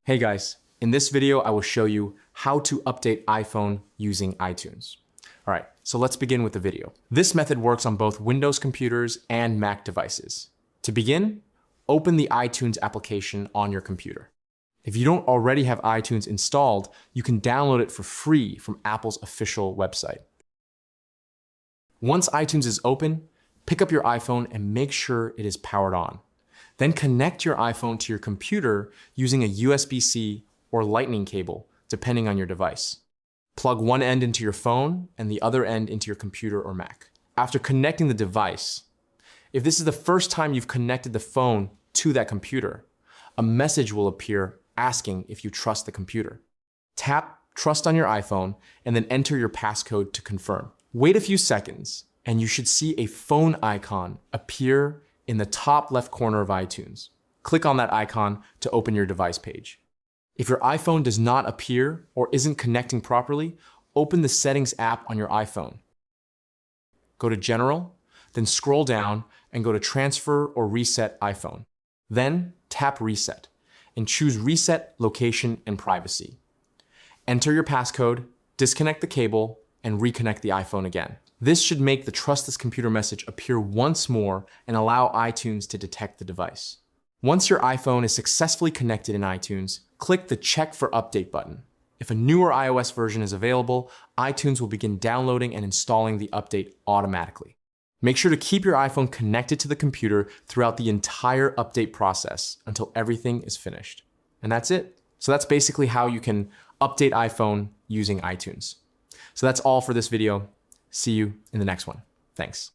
Hey guys, in this video, I will show you how to update iPhone using iTunes. All right, so let's begin with the video. This method works on both Windows computers and Mac devices. To begin, open the iTunes application on your computer. If you don't already have iTunes installed, you can download it for free from Apple's official website. Once iTunes is open, pick up your iPhone and make sure it is powered on. Then connect your iPhone to your computer using a USB-C or Lightning cable, depending on your device. Plug one end into your phone and the other end into your computer or Mac. After connecting the device, if this is the first time you've connected the phone to that computer, a message will appear asking if you trust the computer. Tap Trust on your iPhone and then enter your passcode to confirm. Wait a few seconds and you should see a phone icon appear in the top left corner of iTunes. Click on that icon to open your device page. If your iPhone does not appear or isn't connecting properly, open the Settings app on your iPhone. Go to General, then scroll down and go to Transfer or Reset iPhone. Then tap Reset and choose Reset Location and Privacy. Enter your passcode, disconnect the cable, and reconnect the iPhone again. This should make the Trust This Computer message appear once more and allow iTunes to detect the device. Once your iPhone is successfully connected in iTunes, click the Check for Update button. If a newer iOS version is available, iTunes will begin downloading and installing the update automatically. Make sure to keep your iPhone connected to the computer throughout the entire update process until everything is finished. And that's it. So that's basically how you can update iPhone using iTunes. So that's all for this video. See you in the next one. Thanks.